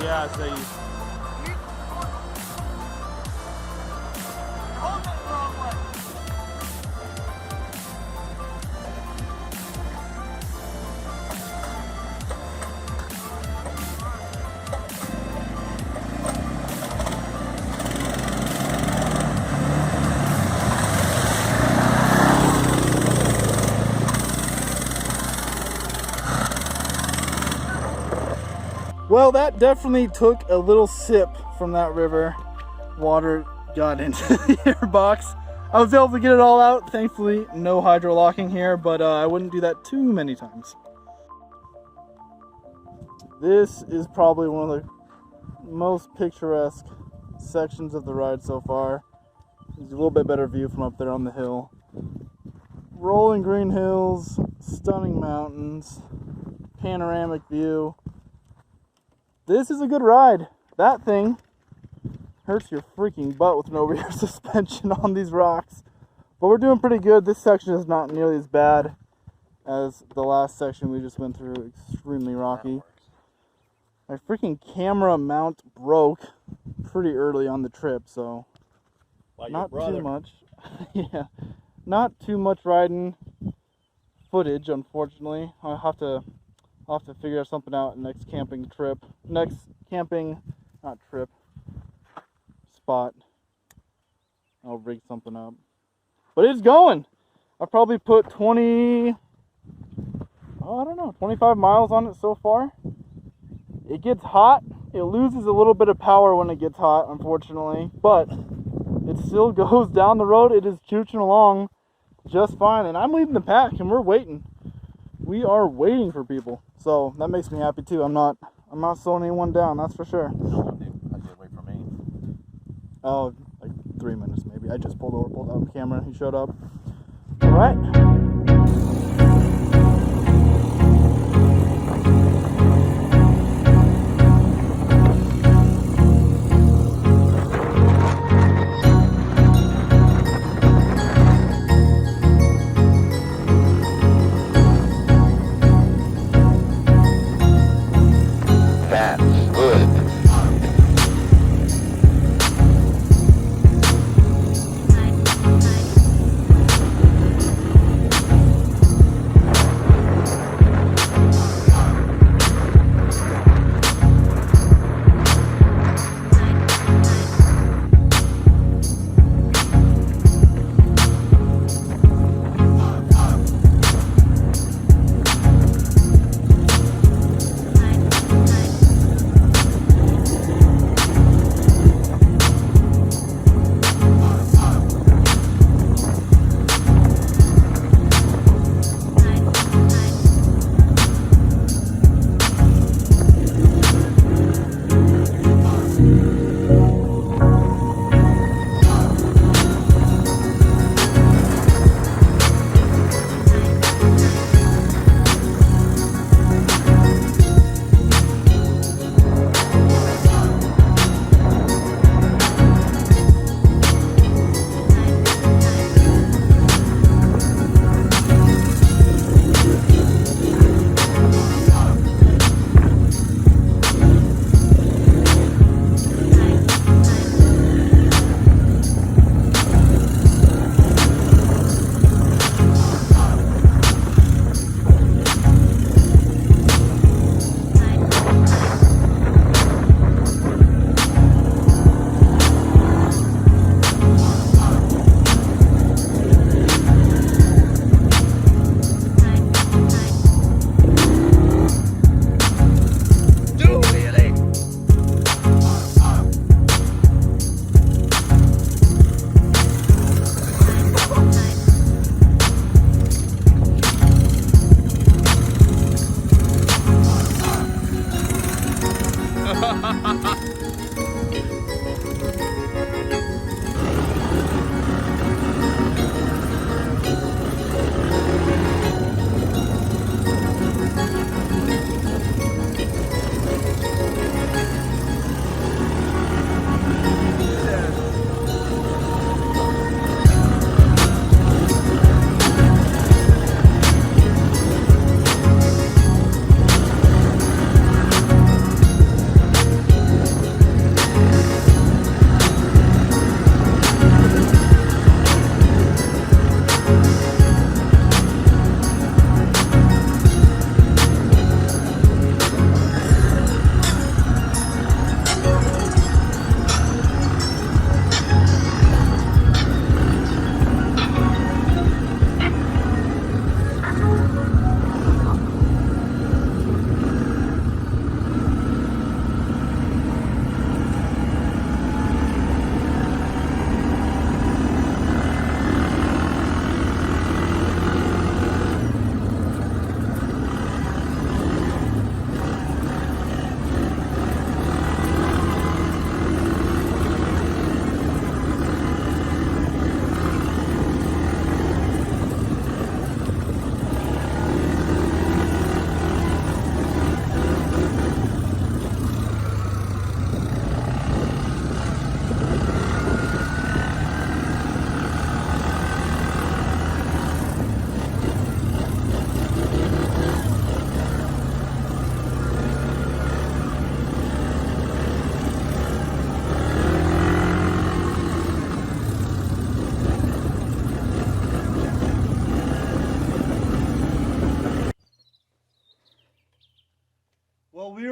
Yeah, so you... Hold it the wrong way. Well, that definitely took a little sip from that river. Water got into the airbox. I was able to get it all out. Thankfully, no hydro locking here, but I wouldn't do that too many times. This is probably one of the most picturesque sections of the ride so far. There's a little bit better view from up there on the hill. Rolling green hills, stunning mountains, panoramic view. This is a good ride. That thing hurts your freaking butt with no rear suspension on these rocks. But we're doing pretty good. This section is not nearly as bad as the last section we just went through. Extremely rocky. My freaking camera mount broke pretty early on the trip, so like not too much. Yeah, not too much riding footage, unfortunately. I'll have to figure something out next camping trip. Next camping, not trip, spot. I'll rig something up. But it's going. I probably put 25 miles on it so far. It gets hot. It loses a little bit of power when it gets hot, unfortunately. But it still goes down the road. It is chooching along just fine. And I'm leading the pack and we're waiting. We are waiting for people. So that makes me happy too. I'm not slowing anyone down, that's for sure. No, I did wait for me. Oh, like 3 minutes maybe. I just pulled out the camera, he showed up. All right.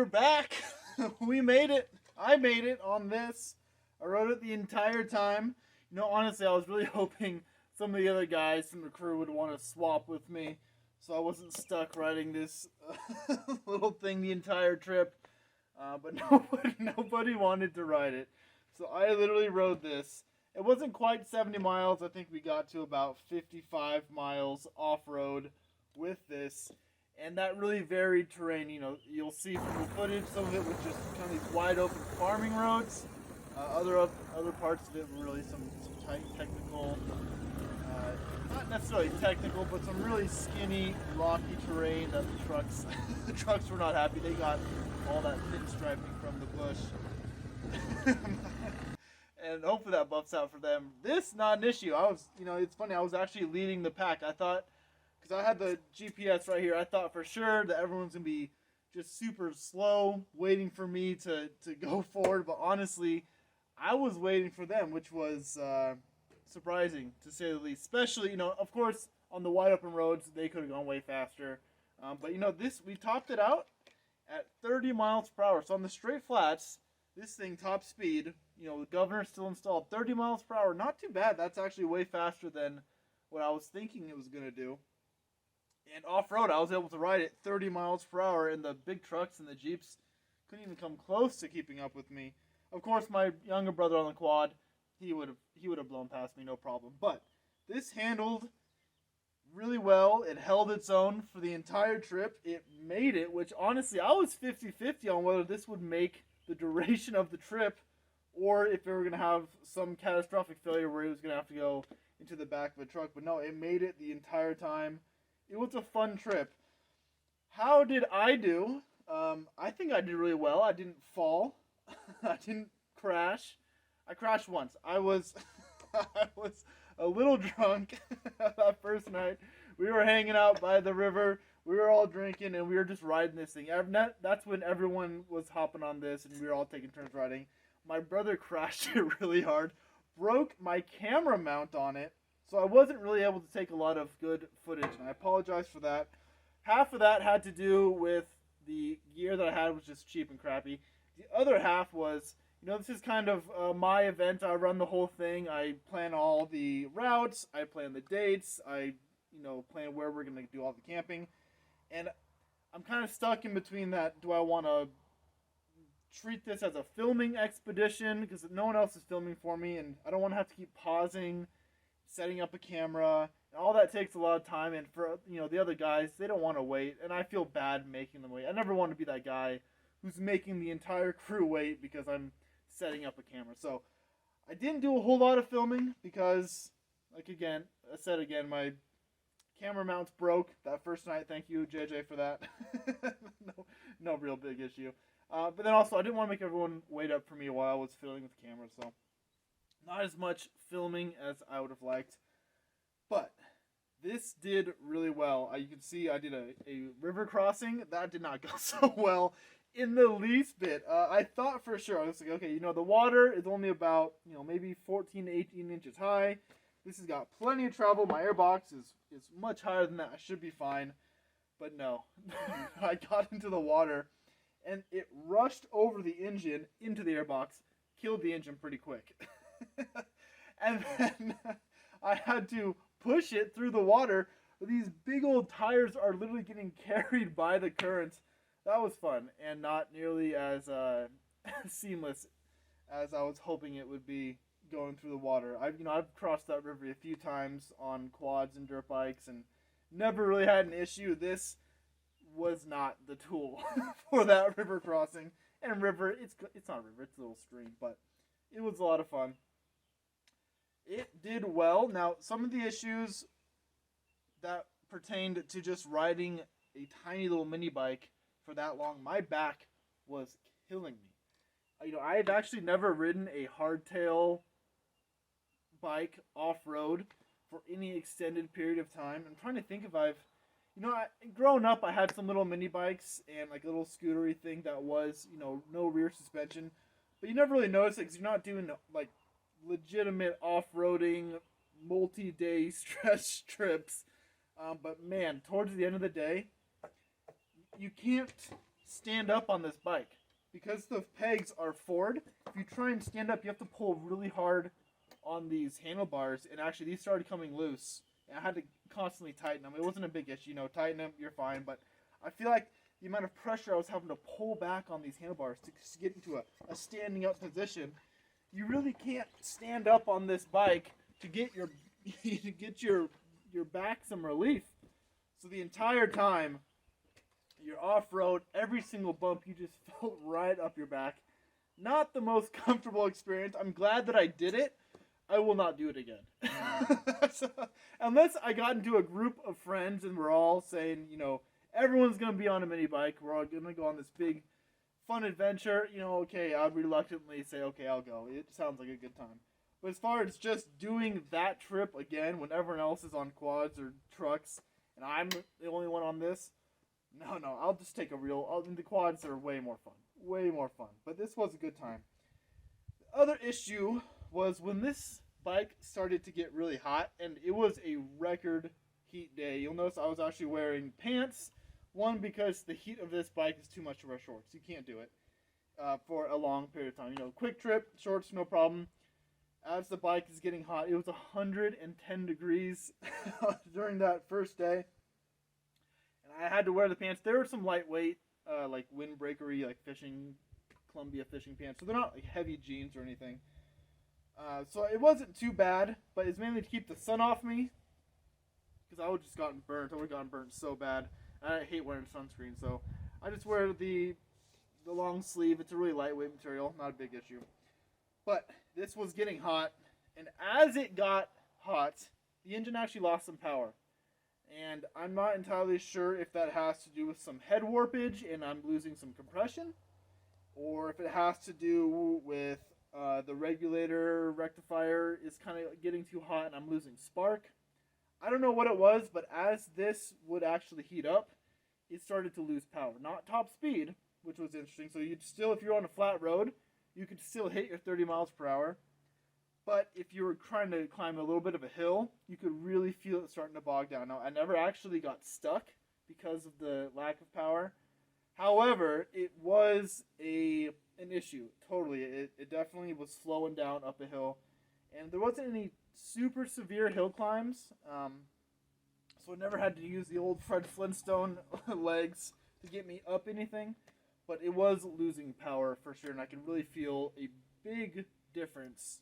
back. We made it. I made it on this. I rode it the entire time. You know, honestly, I was really hoping some of the other guys from the crew would want to swap with me, so I wasn't stuck riding this little thing the entire trip. But nobody wanted to ride it, so I literally rode this. It wasn't quite 70 miles. I think we got to about 55 miles off-road with this. And that really varied terrain. You know, you'll see from the footage, some of it was just kind of these wide open farming roads. Other parts of it were really some tight technical, not necessarily technical, but some really skinny, rocky terrain that the trucks were not happy. They got all that thin striping from the bush. And hopefully that buffs out for them. This, not an issue. It's funny, I was actually leading the pack. I thought, because I had the GPS right here, I thought for sure that everyone's going to be just super slow, waiting for me to go forward. But honestly, I was waiting for them, which was surprising, to say the least. Especially, of course, on the wide open roads, they could have gone way faster. But, we topped it out at 30 miles per hour. So on the straight flats, this thing, top speed, the governor's still installed, 30 miles per hour. Not too bad. That's actually way faster than what I was thinking it was going to do. And off-road, I was able to ride it 30 miles per hour, and the big trucks and the Jeeps couldn't even come close to keeping up with me. Of course, my younger brother on the quad, he would have blown past me, no problem. But this handled really well. It held its own for the entire trip. It made it, which honestly, I was 50-50 on whether this would make the duration of the trip or if we were going to have some catastrophic failure where he was going to have to go into the back of a truck. But no, it made it the entire time. It was a fun trip. How did I do? I think I did really well. I didn't fall. I didn't crash. I crashed once. I was a little drunk that first night. We were hanging out by the river. We were all drinking, and we were just riding this thing. That's when everyone was hopping on this, and we were all taking turns riding. My brother crashed it really hard, broke my camera mount on it, so I wasn't really able to take a lot of good footage, and I apologize for that. Half of that had to do with the gear that I had was just cheap and crappy. The other half was, this is kind of my event. I run the whole thing. I plan all the routes. I plan the dates. I, plan where we're going to do all the camping. And I'm kind of stuck in between that. Do I want to treat this as a filming expedition? Because no one else is filming for me, and I don't want to have to keep pausing, setting up a camera. And all that takes a lot of time. And for, the other guys, they don't want to wait. And I feel bad making them wait. I never want to be that guy who's making the entire crew wait because I'm setting up a camera. So I didn't do a whole lot of filming because, my camera mounts broke that first night. Thank you, JJ, for that. no real big issue. But then also, I didn't want to make everyone wait up for me while I was filming with the camera. So not as much filming as I would have liked. But this did really well. You can see I did a river crossing. That did not go so well in the least bit. I thought for sure, I was like, okay, the water is only about, maybe 14 to 18 inches high. This has got plenty of travel. My airbox is much higher than that. I should be fine. But no, I got into the water and it rushed over the engine into the airbox, killed the engine pretty quick. And then I had to push it through the water. These big old tires are literally getting carried by the currents. That was fun and not nearly as seamless as I was hoping it would be going through the water. I've crossed that river a few times on quads and dirt bikes and never really had an issue. This was not the tool for that river crossing. And river, it's not a river, it's a little stream, but it was a lot of fun. It did well. Now, some of the issues that pertained to just riding a tiny little mini bike for that long, my back was killing me. I've actually never ridden a hardtail bike off-road for any extended period of time. I'm trying to think if I've, growing up, I had some little mini bikes and like a little scootery thing that was, no rear suspension. But you never really notice it because you're not doing like legitimate off-roading, multi-day stretch trips. But man, towards the end of the day, you can't stand up on this bike. Because the pegs are forward, if you try and stand up, you have to pull really hard on these handlebars, and actually these started coming loose. And I had to constantly tighten them. It wasn't a big issue, tighten them, you're fine, but I feel like the amount of pressure I was having to pull back on these handlebars to get into a standing up position, you really can't stand up on this bike to get your your back some relief. So the entire time you're off-road, every single bump you just felt right up your back. Not the most comfortable experience. I'm glad that I did it. I will not do it again. So, unless I got into a group of friends and we're all saying, everyone's going to be on a mini bike. We're all going to go on this big fun adventure. Okay, I'd reluctantly say, okay, I'll go. It sounds like a good time. But as far as just doing that trip again when everyone else is on quads or trucks and I'm the only one on this, no, I'll just take the quads are way more fun. Way more fun. But this was a good time. The other issue was when this bike started to get really hot, and it was a record heat day. You'll notice I was actually wearing pants. One, because the heat of this bike is too much to wear shorts. You can't do it for a long period of time. Quick trip, shorts, no problem. As the bike is getting hot, it was 110 degrees during that first day. And I had to wear the pants. There were some lightweight, like windbreakery, like Columbia fishing pants. So they're not like heavy jeans or anything. So it wasn't too bad, but it's mainly to keep the sun off me. Because I would have just gotten burnt. I would have gotten burnt so bad. And I hate wearing sunscreen, so I just wear the long sleeve. It's a really lightweight material, not a big issue. But this was getting hot, and as it got hot, the engine actually lost some power. And I'm not entirely sure if that has to do with some head warpage and I'm losing some compression, or if it has to do with the regulator rectifier is kind of getting too hot and I'm losing spark. I don't know what it was, but as this would actually heat up, it started to lose power. Not top speed, which was interesting. So you'd still, if you're on a flat road, you could still hit your 30 miles per hour. But if you were trying to climb a little bit of a hill, you could really feel it starting to bog down. Now, I never actually got stuck because of the lack of power. However, it was an issue, totally. It definitely was slowing down up a hill. And there wasn't any super severe hill climbs, so I never had to use the old Fred Flintstone legs to get me up anything. But it was losing power for sure, and I could really feel a big difference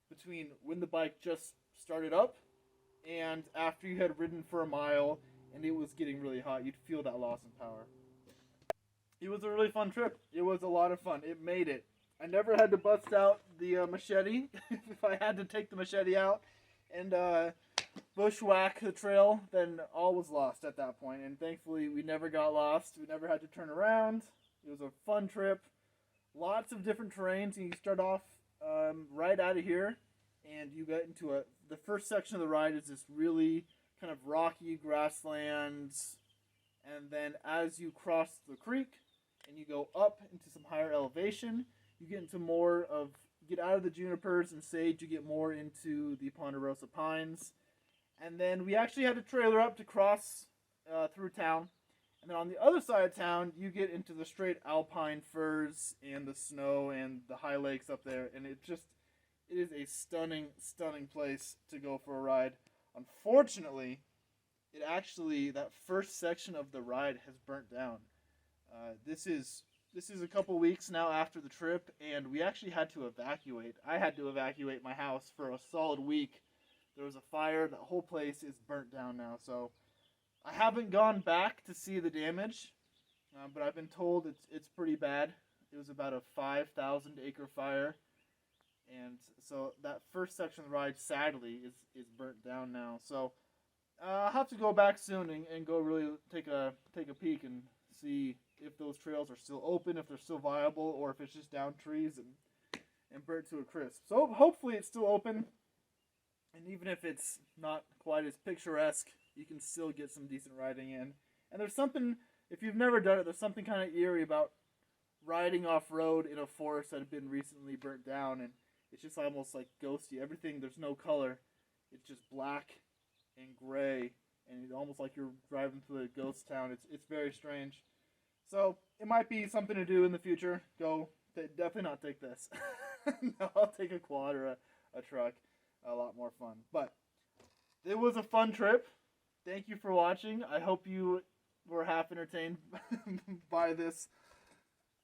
between when the bike just started up and after you had ridden for a mile and it was getting really hot. You'd feel that loss in power. It was a really fun trip. It was a lot of fun. It made it. I never had to bust out the machete. If I had to take the machete out and bushwhack the trail, then all was lost at that point. And thankfully, we never got lost. We never had to turn around. It was a fun trip. Lots of different terrains. You start off right out of here, and you get into the first section of the ride is this really kind of rocky grasslands. And then as you cross the creek and you go up into some higher elevation, you get into get out of the junipers and sage, you get more into the ponderosa pines. And then we actually had a trailer up to cross through town. And then on the other side of town, you get into the straight alpine firs and the snow and the high lakes up there. And it is a stunning, stunning place to go for a ride. Unfortunately, that first section of the ride has burnt down. This is a couple weeks now after the trip, and we actually had to evacuate. I had to evacuate my house for a solid week. There was a fire. The whole place is burnt down now. So I haven't gone back to see the damage, but I've been told it's pretty bad. It was about a 5,000 acre fire, and so that first section of the ride, sadly, is burnt down now. So I'll have to go back soon and go really take a peek and see if those trails are still open, if they're still viable, or if it's just down trees and burnt to a crisp. So hopefully it's still open, and even if it's not quite as picturesque, you can still get some decent riding in. And there's something, if you've never done it, there's something kind of eerie about riding off-road in a forest that had been recently burnt down, and it's just almost like ghosty. Everything, there's no color. It's just black and gray, and it's almost like you're driving through a ghost town. It's very strange. So it might be something to do in the future. Definitely not take this. No, I'll take a quad or a truck. A lot more fun. But it was a fun trip. Thank you for watching. I hope you were half entertained by this.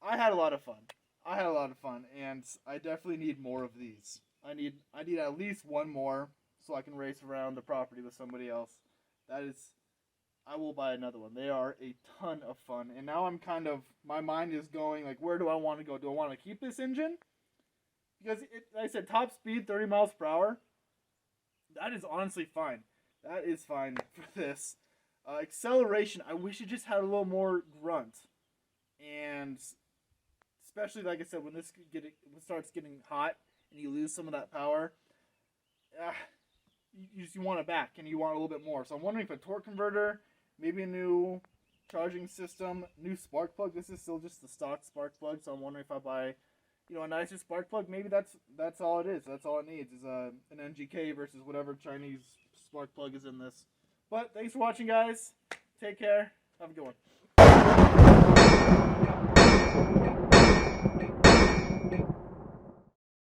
I had a lot of fun. And I definitely need more of these. I need at least one more so I can race around the property with somebody else. I will buy another one. They are a ton of fun. And now my mind is going, like, where do I want to go? Do I want to keep this engine? Because, like I said, top speed, 30 miles per hour. That is honestly fine. That is fine for this. Acceleration, I wish it just had a little more grunt. And especially, like I said, when it starts getting hot and you lose some of that power, you want it back and you want a little bit more. So I'm wondering if a torque converter, maybe a new charging system, new spark plug. This is still just the stock spark plug, so I'm wondering if I buy, a nicer spark plug. Maybe that's all it is. That's all it needs is an NGK versus whatever Chinese spark plug is in this. But thanks for watching, guys. Take care. Have a good one.